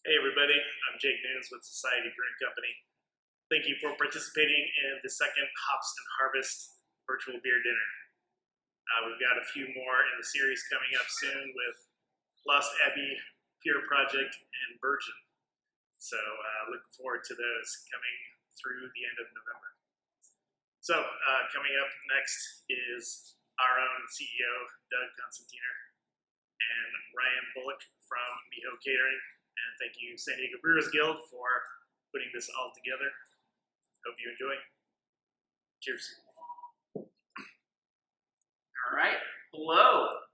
Hey everybody, I'm Jake Nunes with Societe Brewing Company. Thank you for participating in the second Hops and Harvest virtual beer dinner. We've got a few more in the series coming up soon with Lost Abbey, Pure Project, and Virgin. So look forward to those coming through the end of November. So coming up next is our own CEO, Doug Constantiner, and Ryan Bullock from MIHO Catering. And thank you, San Diego Brewers Guild, for putting this all together. Hope you enjoy. Cheers. All right. Hello.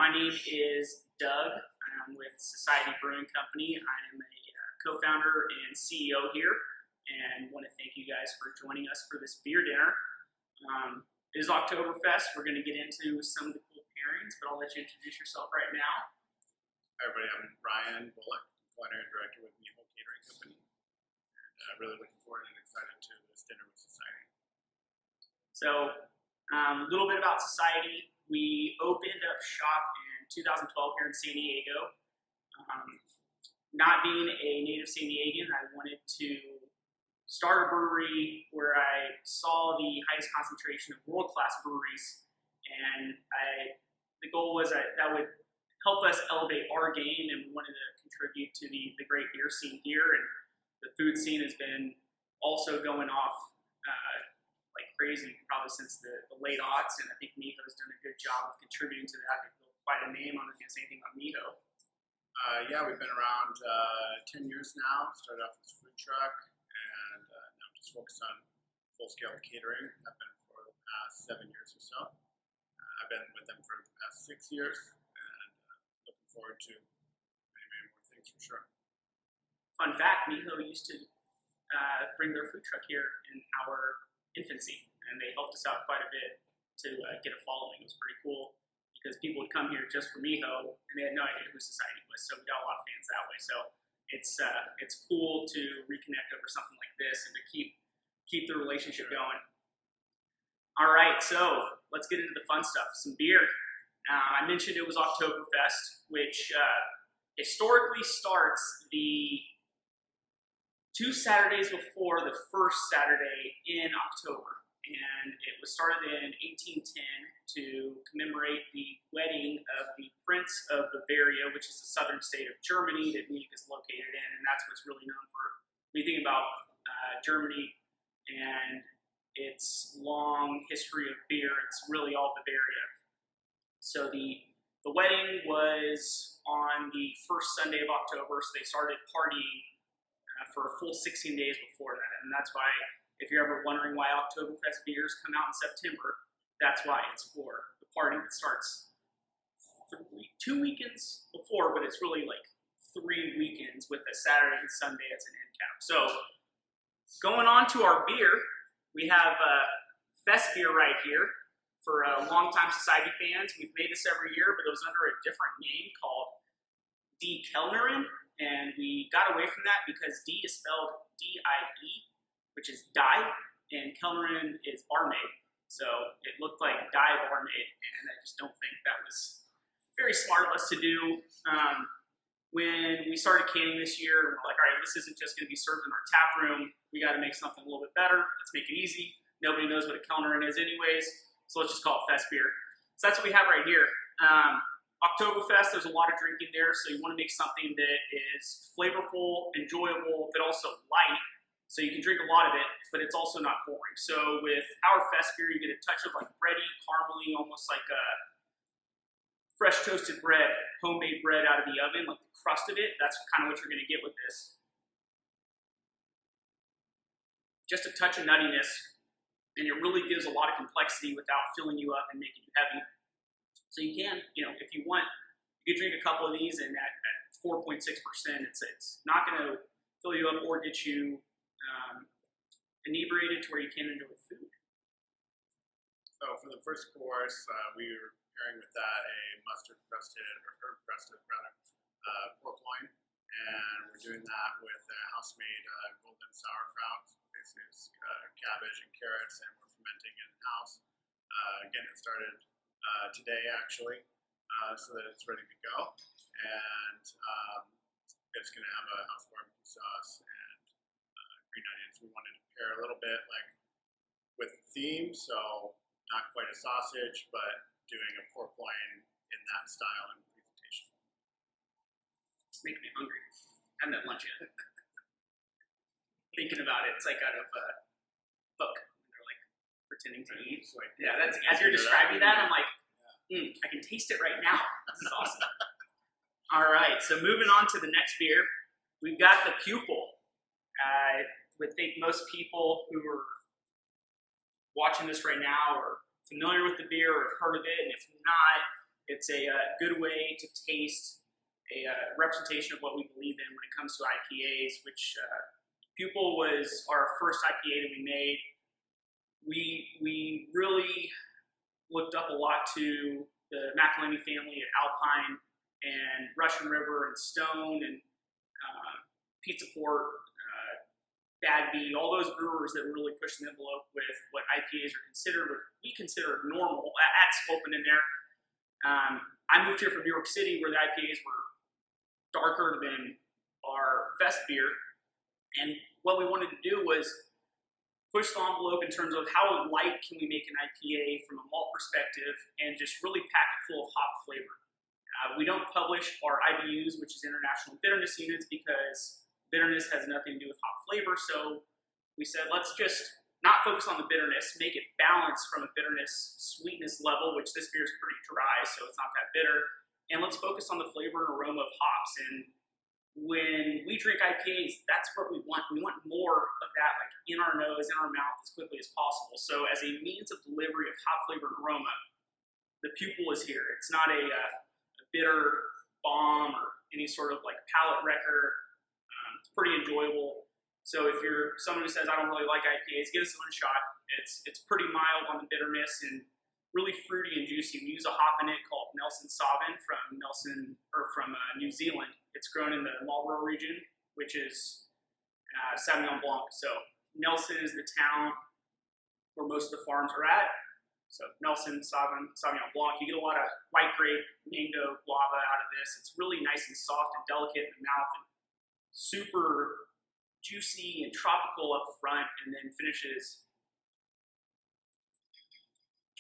My name is Doug. I'm with Societe Brewing Company. I am a co-founder and CEO here, and want to thank you guys for joining us for this beer dinner. It is Oktoberfest. We're going to get into some of the cool pairings, but I'll let you introduce yourself right now. Hi everybody, I'm Ryan Bullock, culinary director with MIHO Catering Company. And really looking forward and excited to this dinner with Societe. So, a little bit about Societe. We opened up shop in 2012 here in San Diego. Not being a native San Diegan, I wanted to start a brewery where I saw the highest concentration of world-class breweries, and the goal was that would help us elevate our game, and we wanted to contribute to the great beer scene here. And the food scene has been also going off like crazy probably since the late aughts, and I think MIHO's done a good job of contributing to that. They've built quite a name. I'm not going to say anything about MIHO. Yeah, we've been around 10 years now. Started off as a food truck, and now just focused on full-scale catering. I've been for the past 7 years or so. I've been with them for the past 6 years. Looking forward to many more things for sure. Fun fact, MIHO used to bring their food truck here in our infancy, and they helped us out quite a bit to get a following. It was pretty cool because people would come here just for MIHO, and they had no idea who Societe was, so we got a lot of fans that way. So it's cool to reconnect over something like this and to keep the relationship going. All right, so let's get into the fun stuff, some beer. I mentioned it was Oktoberfest, which historically starts the 2 Saturdays before the first Saturday in October. And it was started in 1810 to commemorate the wedding of the Prince of Bavaria, which is the southern state of Germany that Munich is located in. And that's what's really known for, when you think about Germany and its long history of beer, it's really all Bavaria. So the wedding was on the first Sunday of October, so they started partying for a full 16 days before that. And that's why, if you're ever wondering why Oktoberfest beers come out in September, that's why. It's for the party that starts 2 weekends before, but it's really like 3 weekends with a Saturday and Sunday as an end cap. So going on to our beer, we have Festbier right here. For longtime Societe fans, we've made this every year, but it was under a different name called Die Kellnerin, and we got away from that because D is spelled D-I-E, which is die, and Kellnerin is barmaid. So it looked like die barmaid, and I just don't think that was very smart of us to do. When we started canning this year, we're like, all right, this isn't just going to be served in our tap room. We got to make something a little bit better. Let's make it easy. Nobody knows what a Kellnerin is anyways. So let's just call it Festbier. So that's what we have right here. Oktoberfest, there's a lot of drinking there, so you want to make something that is flavorful, enjoyable, but also light. So you can drink a lot of it, but it's also not boring. So with our Festbier, you get a touch of like bready, caramely, almost like a fresh toasted bread, homemade bread out of the oven, like the crust of it. That's kind of what you're going to get with this. Just a touch of nuttiness. And it really gives a lot of complexity without filling you up and making you heavy. So you can, if you want, you can drink a couple of these, and at 4.6%, it's not going to fill you up or get you inebriated to where you can't enjoy food. So for the first course, we were pairing with that a mustard crusted, or herb crusted rather, pork loin. And we're doing that with a house-made golden sauerkraut. Basically, it's cabbage and carrots, and we're fermenting it in-house. Again, it started today, actually, so that it's ready to go. And it's going to have a house barbecue sauce and green onions. We wanted to pair a little bit like with the theme, so not quite a sausage, but doing a pork loin in that style and presentation. It's making me hungry. I haven't had lunch yet. Thinking about it, it's like out of Hook. They're like pretending to eat. Yeah, that's as you're describing that, I'm like, I can taste it right now. This is awesome. All right, so moving on to the next beer, we've got the Pupil. I would think most people who are watching this right now are familiar with the beer or have heard of it, and if not, it's a good way to taste a representation of what we believe in when it comes to IPAs, which Pupil was our first IPA that we made. We really looked up a lot to the McElhenney family at Alpine and Russian River and Stone and Pizza Port, Festbier, all those brewers that really pushed the envelope with what IPAs are considered, what we consider normal. Add Sculpin in there. I moved here from New York City where the IPAs were darker than our Festbier. And what we wanted to do was push the envelope in terms of how light can we make an IPA from a malt perspective and just really pack it full of hop flavor. We don't publish our IBUs, which is International Bitterness Units, because bitterness has nothing to do with hop flavor. So we said, let's just not focus on the bitterness, make it balanced from a bitterness sweetness level, which this beer is pretty dry, so it's not that bitter. And let's focus on the flavor and aroma of hops. And when we drink IPAs, that's what we want. We want more of that, like in our nose, in our mouth, as quickly as possible. So as a means of delivery of hop flavor and aroma, the Pupil is here. It's not a bitter bomb or any sort of like palate wrecker. It's pretty enjoyable. So if you're someone who says, I don't really like IPAs, give us one shot. It's pretty mild on the bitterness and really fruity and juicy. We use a hop in it called Nelson Sauvin from New Zealand. It's grown in the Marlborough region, which is Sauvignon Blanc. So Nelson is the town where most of the farms are at. So Nelson, Sauvignon Blanc. You get a lot of white grape, mango, guava out of this. It's really nice and soft and delicate in the mouth and super juicy and tropical up front, and then finishes.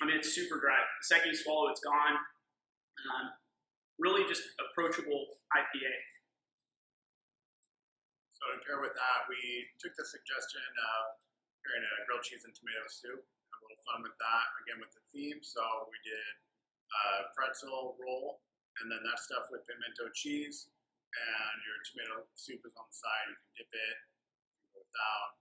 I mean, it's super dry. The second you swallow, it's gone. Really just approachable IPA. So to pair with that, we took the suggestion of pairing a grilled cheese and tomato soup. Have a little fun with that, again with the theme. So we did a pretzel roll, and then that stuff with pimento cheese, and your tomato soup is on the side. You can dip it, you can go without,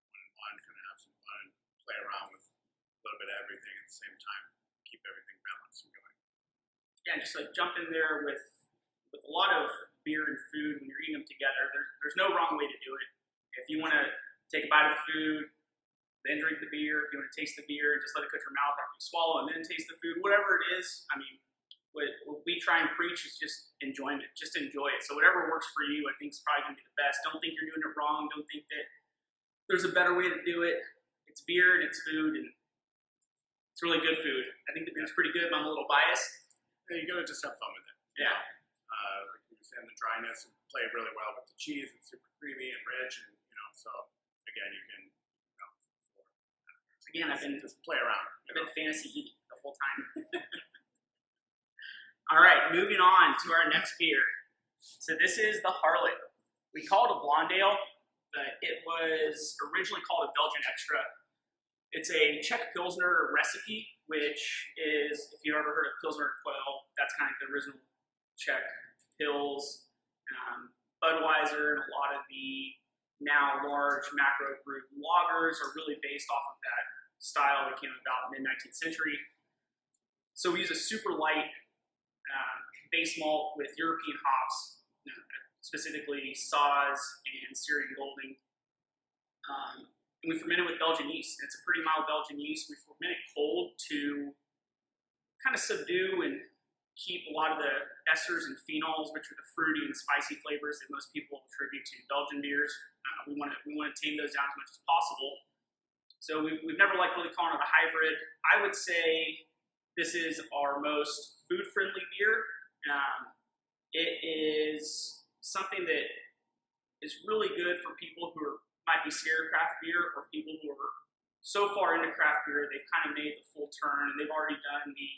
one in one, kind of have some fun, play around with a little bit of everything at the same time, keep everything balanced and going. Yeah, just like jump in there with a lot of beer and food when you're eating them together. There's no wrong way to do it. If you want to take a bite of the food, then drink the beer. If you want to taste the beer, just let it coat your mouth after you swallow, and then taste the food. Whatever it is, I mean, what we try and preach is just enjoyment. Just enjoy it. So whatever works for you, I think is probably going to be the best. Don't think you're doing it wrong. Don't think that there's a better way to do it. It's beer and it's food, and it's really good food. I think the beer's pretty good, but I'm a little biased. Yeah, you gotta just have fun with it. Yeah. Like you were saying, the dryness played really well with the cheese. It's super creamy and rich, and so again, you can Again, I've been just play around. I've been fantasy eating the whole time. All right, moving on to our next beer. So this is the Harlot. We call it a blonde ale, but it was originally called a Belgian Extra. It's a Czech Pilsner recipe, which is, if you've ever heard of Pilsner Quell, that's kind of the original Czech Pils. Budweiser and a lot of the now large macro brewed lagers are really based off of that style that came about in the mid-19th century. So we use a super light base malt with European hops, specifically Saaz and Syrian Golding. And we ferment it with Belgian yeast. It's a pretty mild Belgian yeast. We ferment it cold to kind of subdue and keep a lot of the esters and phenols, which are the fruity and spicy flavors that most people attribute to Belgian beers. We want to tame those down as much as possible. So we've never liked really calling it a hybrid. I would say this is our most food-friendly beer. It is something that is really good for people who might be scared of craft beer, or people who are so far into craft beer they've kind of made the full turn and they've already done the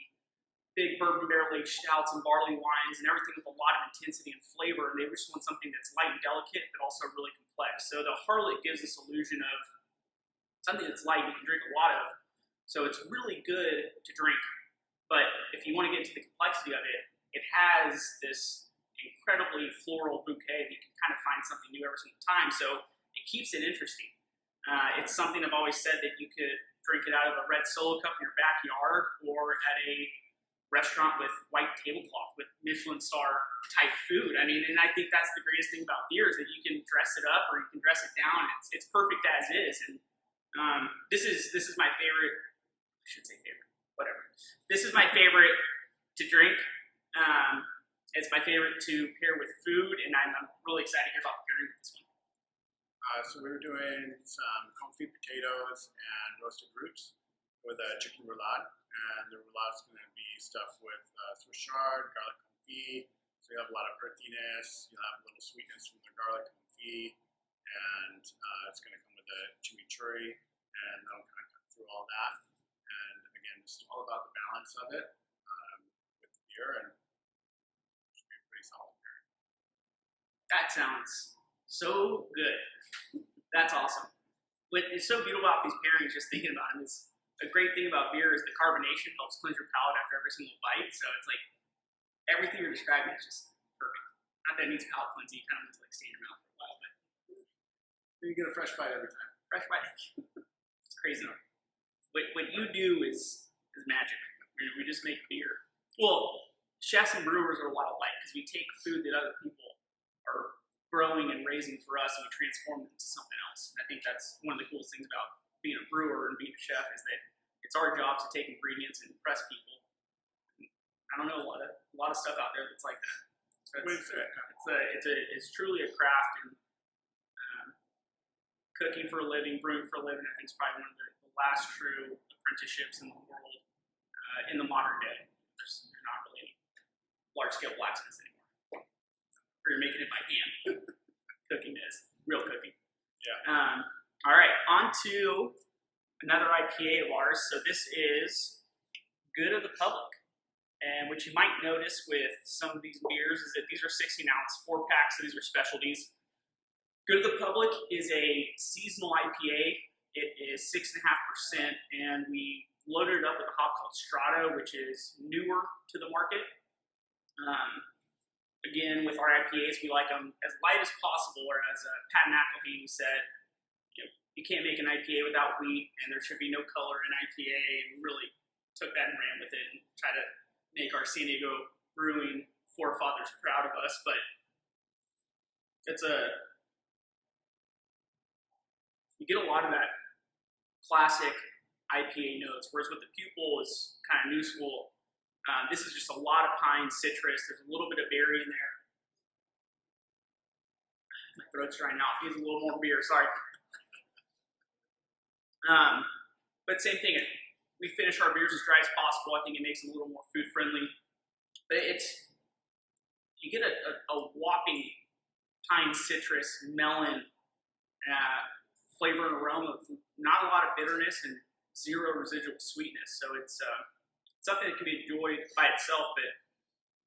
big bourbon barrel-aged stouts and barley wines and everything with a lot of intensity and flavor, and they just want something that's light and delicate but also really complex. So the Harlot gives this illusion of something that's light you can drink a lot of. So it's really good to drink, but if you want to get into the complexity of it, it has this incredibly floral bouquet that you can kind of find something new every single time. So it keeps it interesting. It's something I've always said that you could drink it out of a red Solo cup in your backyard or at a restaurant with white tablecloth with Michelin star type food. I mean, and I think that's the greatest thing about beer is that you can dress it up or you can dress it down. It's perfect as is. And this is my favorite. I should say favorite. Whatever. This is my favorite to drink. It's my favorite to pair with food, and I'm really excited to hear about pairing with this one. So we were doing some confit potatoes and roasted roots with a chicken roulade, and the roulade is going to be stuffed with Swiss chard, garlic confit. So you have a lot of earthiness, you'll have a little sweetness from the garlic confit, and it's going to come with a chimichurri, and that'll kind of cut through all that. And again, just all about the balance of it with the beer, and it should be a pretty solid beer. That sounds so good. That's awesome. What is so beautiful about these pairings, just thinking about them, is a great thing about beer is the carbonation helps cleanse your palate after every single bite. So it's like everything you're describing is just perfect. Not that it needs palate cleansing, you kind of need to like stay in your mouth for a while, but You get a fresh bite every time. fresh bite. It's crazy. What you do is magic. We just make beer. Well, chefs and brewers are a lot alike because we take food that other people are growing and raising for us and we transform it into something else. I think that's one of the coolest things about being a brewer and being a chef is that it's our job to take ingredients and impress people. I don't know a lot of stuff out there that's like that. So it's truly a craft, and cooking for a living, brewing for a living, I think is probably one of the last true apprenticeships in the world in the modern day. There's not really any large-scale blacksmiths anymore. Or you're making it by hand. Cooking is real cooking. Yeah. All right, on to another IPA of ours. So this is Good of the Public. And what you might notice with some of these beers is that these are 16-ounce 4-packs, so these are specialties. Good of the Public is a seasonal IPA. It is 6.5%, and we loaded it up with a hop called Strato, which is newer to the market. Again, with our IPAs, we like them as light as possible, or as Pat McElhaney said, you can't make an IPA without wheat, and there should be no color in IPA, and we really took that and ran with it and tried to make our San Diego brewing forefathers proud of us, but you get a lot of that classic IPA notes, whereas with the Pupil is kind of new school. This is just a lot of pine, citrus. There's a little bit of berry in there. My throat's drying out. Needs a little more beer. Sorry. But same thing. We finish our beers as dry as possible. I think it makes them a little more food friendly. But you get a whopping pine, citrus, melon flavor and aroma. Not a lot of bitterness and zero residual sweetness. So it's something that can be enjoyed by itself, but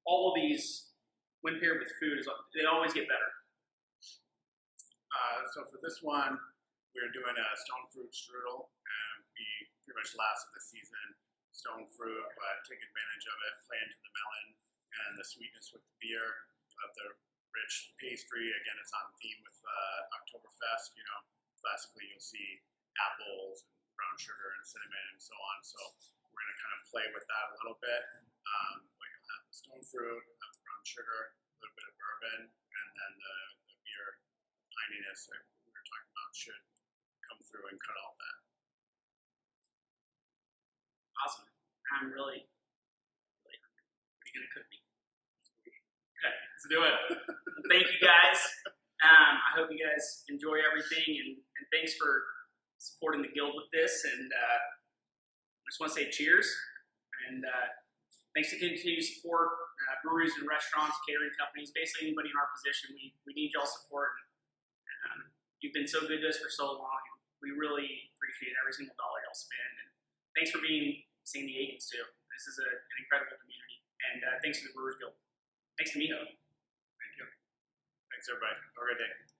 all of these, when paired with food, they always get better. So for this one, we're doing a stone fruit strudel, and we pretty much last of the season stone fruit, but take advantage of it, play into the melon and the sweetness with the beer, of the rich pastry. Again, it's on theme with Oktoberfest. Classically you'll see apples and brown sugar and cinnamon and so on. So we're going to kind of play with that a little bit. But you'll have the stone fruit, have the brown sugar, a little bit of bourbon, and then the beer pininess that we were talking about should come through and cut all that. Awesome. I'm really hungry. What are you going to cook me? Okay, let's do it. Thank you guys. I hope you guys enjoy everything, and thanks for supporting the guild with this. And I just want to say cheers, and thanks to continued support, breweries and restaurants, catering companies, basically anybody in our position. We need y'all's support. You've been so good to us for so long. We really appreciate every single dollar y'all spend. And thanks for being San Diegans too. This is an incredible community. And thanks to the Brewers Guild. Thanks to MIHO. Thank you. Thanks, everybody. Have a great day.